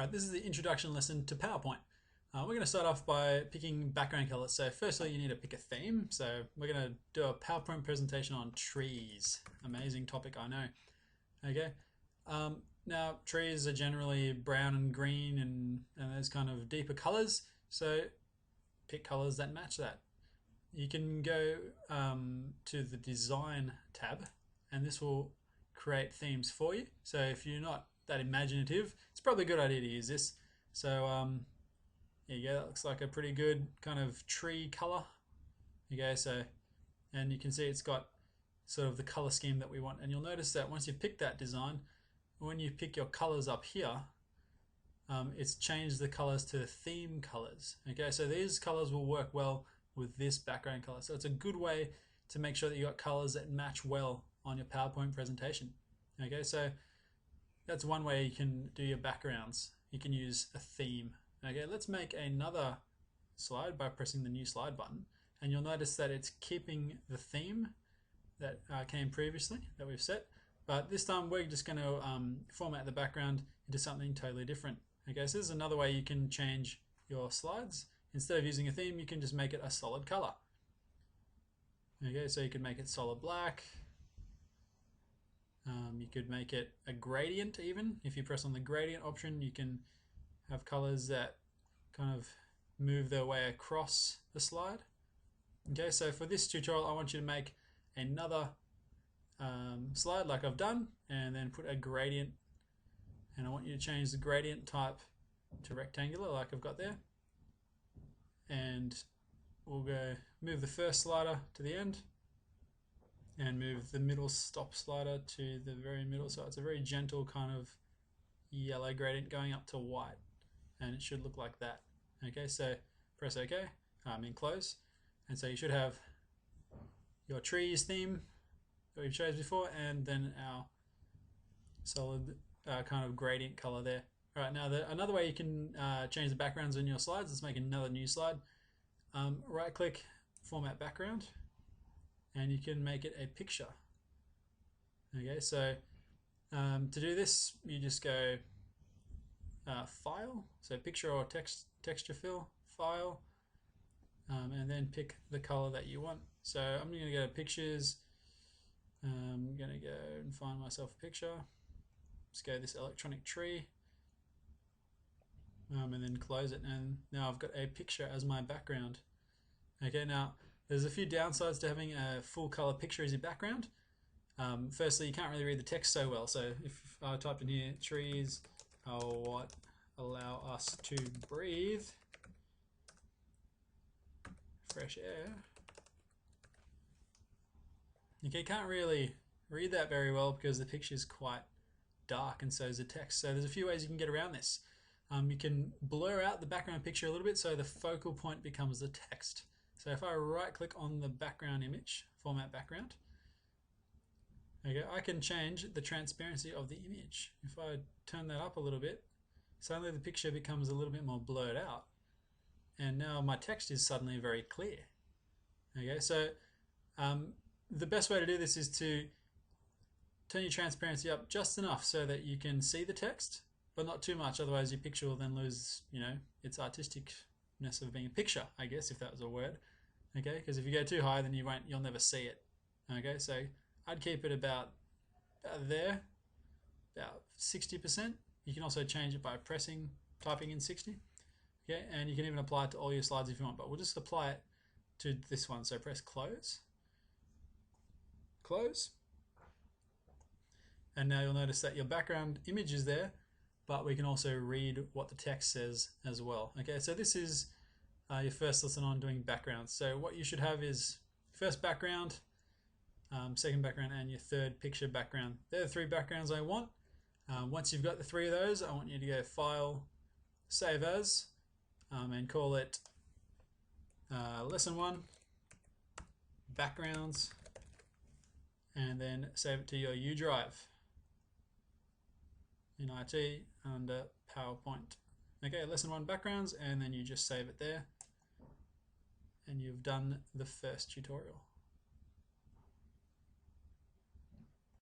Right, this is the introduction lesson to PowerPoint. We're going to start off by picking background colors. So firstly, you need to pick a theme. So we're going to do a PowerPoint presentation on trees. Amazing topic, I know. Okay. Now, trees are generally brown and green and those kind of deeper colors. So pick colors that match that. You can go to the Design tab, and this will create themes for you. So if you're not that imaginative, it's probably a good idea to use this. So there you go, that looks like a pretty good kind of tree color. Okay, so, and you can see it's got sort of the color scheme that we want. And you'll notice that once you pick that design, when you pick your colors up here, it's changed the colors to theme colors. Okay, so these colors will work well with this background color. So it's a good way to make sure that you got colors that match well on your PowerPoint presentation. Okay, so that's one way you can do your backgrounds. You can use a theme. Okay, let's make another slide by pressing the new slide button, and you'll notice that it's keeping the theme that came previously that we've set, but this time we're just going to format the background into something totally different. Okay, so this is another way you can change your slides. Instead of using a theme, you can just make it a solid color. Okay, so you could make it solid black. You could make it a gradient even. If you press on the gradient option, you can have colors that kind of move their way across the slide. Okay, so for this tutorial, I want you to make another slide like I've done, and then put a gradient, and I want you to change the gradient type to rectangular like I've got there. And we'll go move the first slider to the end and move the middle stop slider to the very middle. So it's a very gentle kind of yellow gradient going up to white, and it should look like that. Okay, so press OK, close, and so you should have your trees theme that we've chosen before, and then our solid kind of gradient color there. All right, now another way you can change the backgrounds on your slides. Let's make another new slide. Right click, format background, and you can make it a picture. Okay, so to do this, you just go File, so picture or texture fill, File, and then pick the color that you want. So I'm going to go to Pictures. I'm going to go and find myself a picture. Let's go this electronic tree, and then close it, and now I've got a picture as my background. Okay, now there's a few downsides to having a full color picture as your background. Firstly, you can't really read the text so well. So if I typed in here, trees are what allow us to breathe fresh air. Okay, can't really read that very well because the picture is quite dark, and so is the text. So there's a few ways you can get around this. You can blur out the background picture a little bit so the focal point becomes the text. So if I right click on the background image, format background, okay, I can change the transparency of the image. If I turn that up a little bit, suddenly the picture becomes a little bit more blurred out, and now my text is suddenly very clear. Okay, so the best way to do this is to turn your transparency up just enough so that you can see the text, but not too much, otherwise your picture will then lose, its artisticness of being a picture, I guess, if that was a word. Okay, because if you go too high, then you'll never see it. Okay, so I'd keep it about there, about 60%. You can also change it by typing in 60. Okay, and you can even apply it to all your slides if you want, but we'll just apply it to this one. So press close, close, and now you'll notice that your background image is there, but we can also read what the text says as well. Okay, so this is your first lesson on doing backgrounds. So what you should have is first background, second background, and your third picture background. They're the three backgrounds I want. Once you've got the three of those, I want you to go File, Save As, and call it Lesson 1, Backgrounds, and then save it to your U drive in IT under PowerPoint. Okay, Lesson 1 Backgrounds, and then you just save it there, and you've done the first tutorial.